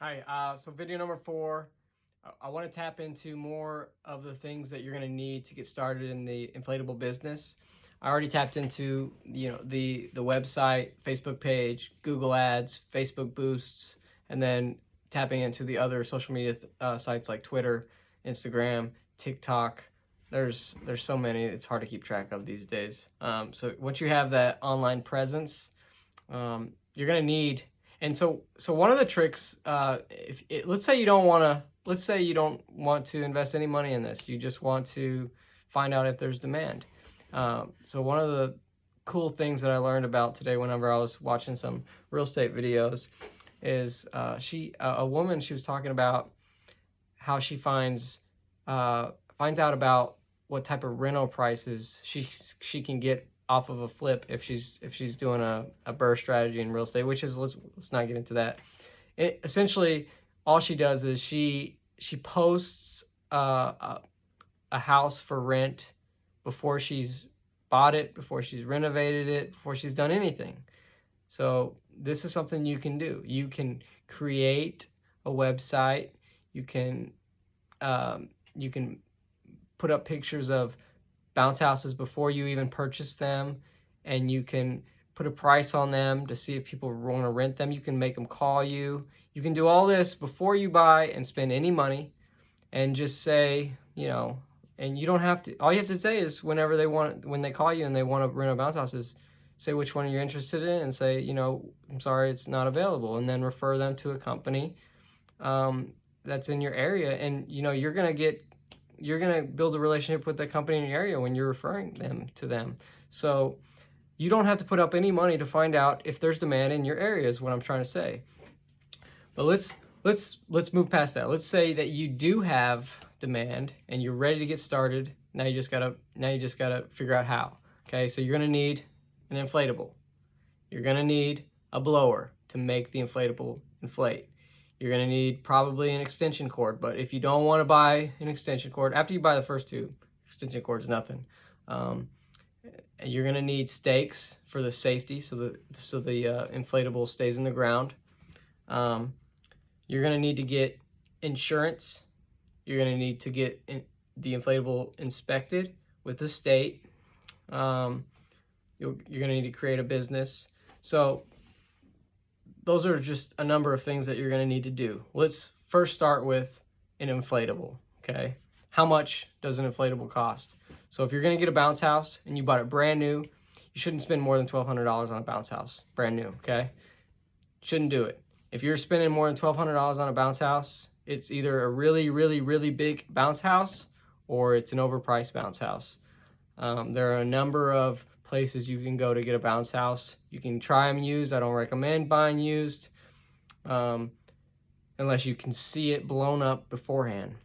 Hi, so video number 4, I want to tap into more of the things that you're going to need to get started in the inflatable business. I already tapped into, the website, Facebook page, Google Ads, Facebook boosts, and then tapping into the other social media sites like Twitter, Instagram, TikTok. There's so many, it's hard to keep track of these days. So once you have that online presence, you're going to need. And so one of the tricks, let's say you don't want to invest any money in this. You just want to find out if there's demand. So one of the cool things that I learned about today, whenever I was watching some real estate videos, is a woman. She was talking about how she finds out about what type of rental prices she can get off of a flip if she's doing a BRRRR strategy in real estate, which is, let's not get into that. Essentially, all she does is she posts a house for rent before she's bought it, before she's renovated it, before she's done anything. So this is something you can do. You can create a website. You can put up pictures of bounce houses before you even purchase them, and you can put a price on them to see if people want to rent them. You can make them call you. You can do all this before you buy and spend any money, and just say, and you don't have to, all you have to say is when they call you and they want to rent a bounce house, is say which one you're interested in and say, I'm sorry, it's not available, and then refer them to a company that's in your area. And you're gonna build a relationship with the company in your area when you're referring them to them. So you don't have to put up any money to find out if there's demand in your area, is what I'm trying to say. But let's move past that. Let's say that you do have demand and you're ready to get started. Now you just gotta figure out how. Okay, so you're gonna need an inflatable. You're gonna need a blower to make the inflatable inflate. You're going to need probably an extension cord, but if you don't want to buy an extension cord, after you buy the first two, extension cord's nothing. You're going to need stakes for the safety, so the inflatable stays in the ground. You're going to need to get insurance. You're going to need to get the inflatable inspected with the state. You're going to need to create a business. So those are just a number of things that you're going to need to do. Let's first start with an inflatable, okay? How much does an inflatable cost? So if you're going to get a bounce house and you bought it brand new, you shouldn't spend more than $1,200 on a bounce house, brand new, okay? Shouldn't do it. If you're spending more than $1,200 on a bounce house, it's either a really, really, really big bounce house or it's an overpriced bounce house. There are a number of places you can go to get a bounce house. You can try them used. I don't recommend buying used unless you can see it blown up beforehand.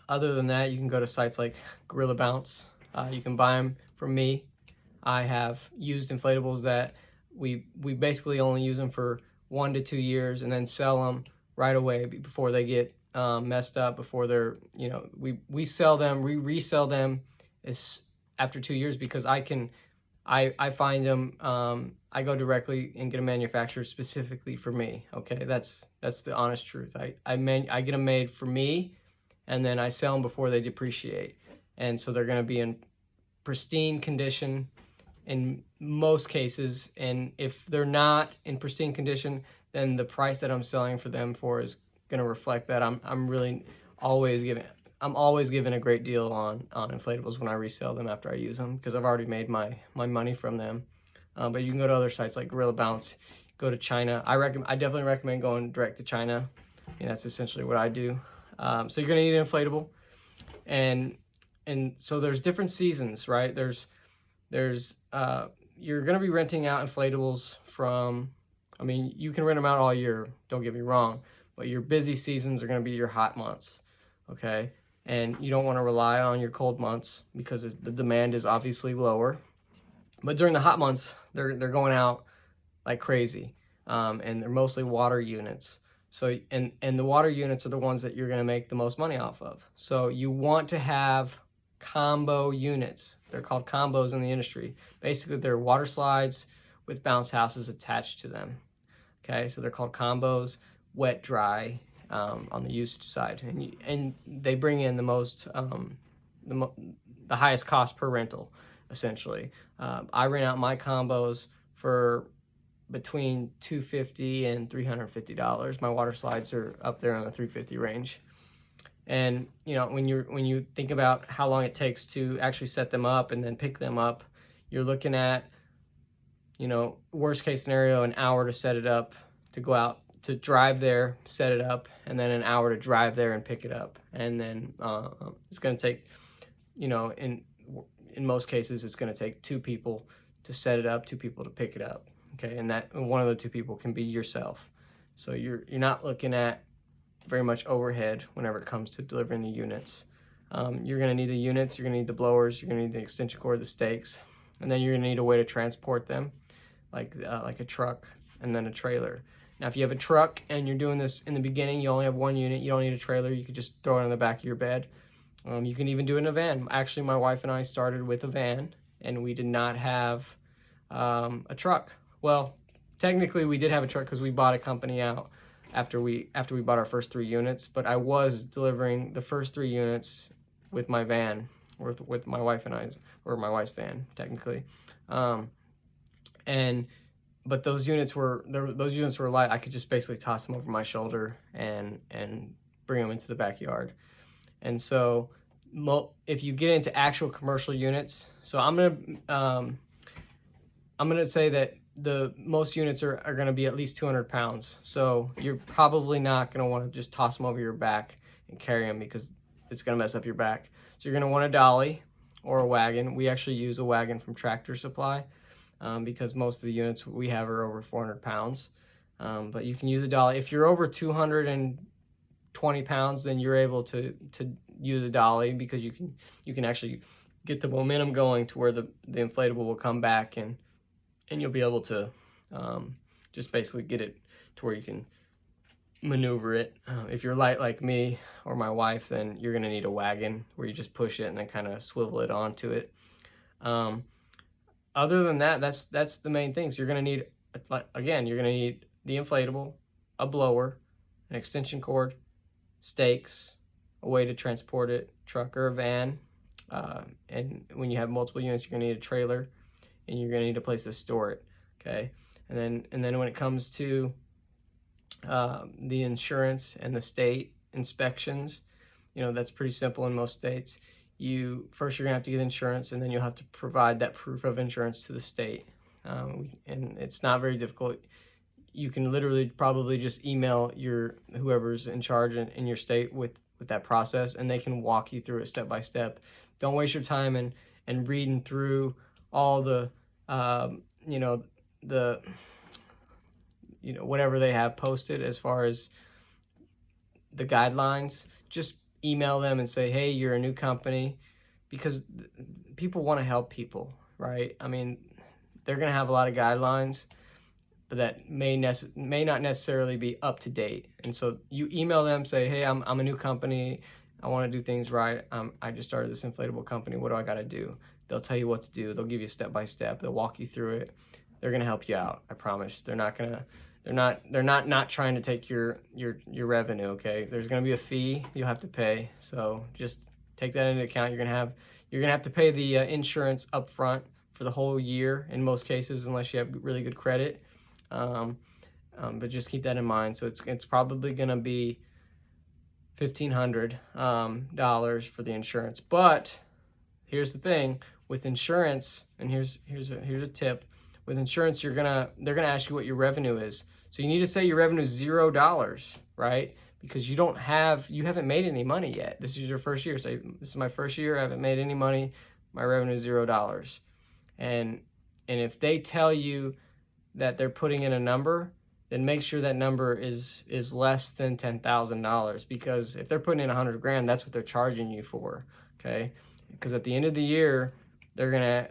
Other than that, you can go to sites like Gorilla Bounce. You can buy them from me. I have used inflatables that we basically only use them for 1 to 2 years and then sell them right away before they get messed up, before they're, we resell them after 2 years, because I find them, I go directly and get a manufacturer specifically for me. Okay, that's the honest truth. I get them made for me, and then I sell them before they depreciate, and so they're going to be in pristine condition in most cases. And if they're not in pristine condition, then the price that I'm selling for them for is going to reflect that. I'm really always giving a great deal on inflatables when I resell them after I use them, because I've already made my money from them. But you can go to other sites like Gorilla Bounce, go to China. I definitely recommend going direct to China. That's essentially what I do. So you're gonna need an inflatable, and so there's different seasons, right? You're gonna be renting out inflatables from, you can rent them out all year, don't get me wrong, but your busy seasons are gonna be your hot months, okay? And you don't want to rely on your cold months because the demand is obviously lower. But during the hot months, they're going out like crazy, and they're mostly water units. So and the water units are the ones that you're going to make the most money off of. So you want to have combo units. They're called combos in the industry. Basically, they're water slides with bounce houses attached to them. Okay, so they're called combos. wet, dry on the usage side, and they bring in the most the, mo- the highest cost per rental, essentially. I rent out my combos for between $250 and $350. My water slides are up there in the 350 range. And when you think about how long it takes to actually set them up and then pick them up, you're looking at, worst case scenario, an hour to set it up, to go out to drive there, set it up, and then an hour to drive there and pick it up. And then it's going to take, in most cases, it's going to take 2 people to set it up, 2 people to pick it up. Okay, and that one of the 2 people can be yourself. So you're not looking at very much overhead whenever it comes to delivering the units. You're going to need the units, you're going to need the blowers, you're going to need the extension cord, the stakes, and then you're going to need a way to transport them, like a truck and then a trailer. Now, if you have a truck and you're doing this in the beginning, you only have 1 unit, you don't need a trailer, you could just throw it on the back of your bed. You can even do it in a van. Actually, my wife and I started with a van, and we did not have a truck. Well, technically we did have a truck because we bought a company out after we bought our first 3 units, but I was delivering the first 3 units with my van, with my wife and I, or my wife's van, technically. But those units were light. I could just basically toss them over my shoulder and bring them into the backyard. And so if you get into actual commercial units, so I'm gonna say that the most units are going to be at least 200 pounds. So you're probably not going to want to just toss them over your back and carry them, because it's going to mess up your back. So you're going to want a dolly or a wagon. We actually use a wagon from Tractor Supply because most of the units we have are over 400 pounds. But you can use a dolly. If you're over 220 pounds, then you're able to use a dolly, because you can actually get the momentum going to where the inflatable will come back, and you'll be able to just basically get it to where you can maneuver it. If you're light like me or my wife, then you're going to need a wagon where you just push it and then kind of swivel it onto it. Other than that, that's the main things. You're going to need, again, you're going to need the inflatable, a blower, an extension cord, stakes, a way to transport it, truck or a van. And when you have multiple units, you're going to need a trailer, and you're going to need a place to store it. Okay, and then when it comes to the insurance and the state inspections, that's pretty simple in most states. You're gonna have to get insurance, and then you'll have to provide that proof of insurance to the state. And it's not very difficult. You can literally probably just email whoever's in charge in your state with that process, and they can walk you through it step by step. Don't waste your time and reading through all the whatever they have posted as far as the guidelines. Just email them and say, hey, you're a new company, because people want to help people, right? I mean, they're going to have a lot of guidelines, but that may not necessarily be up to date. And so you email them, say, hey, I'm a new company, I want to do things right, I just started this inflatable company, what do I got to do? They'll tell you what to do. They'll give you step by step. They'll walk you through it. They're gonna help you out. I promise. They're not trying to take your revenue. Okay. There's gonna be a fee you'll have to pay. So just take that into account. You're gonna have to pay the insurance up front for the whole year in most cases, unless you have really good credit. But just keep that in mind. So it's probably gonna be $1,500 for the insurance. But here's the thing. With insurance, and here's a tip. With insurance, they're gonna ask you what your revenue is. So you need to say your revenue is $0, right? Because you haven't made any money yet. This is your first year. Say, this is my first year. I haven't made any money. My revenue is $0. And if they tell you that they're putting in a number, then make sure that number is less than $10,000. Because if they're putting in $100,000, that's what they're charging you for. Okay. Because at the end of the year,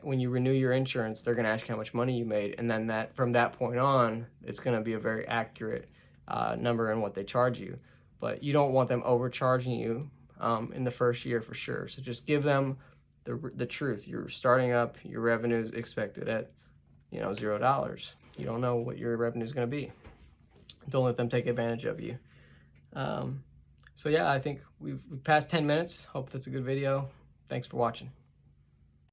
when you renew your insurance, they're gonna ask you how much money you made, and then from that point on, it's gonna be a very accurate number in what they charge you. But you don't want them overcharging you in the first year for sure. So just give them the truth. You're starting up. Your revenue is expected at $0. You don't know what your revenue is gonna be. Don't let them take advantage of you. So yeah, I think we've passed 10 minutes. Hope that's a good video. Thanks for watching.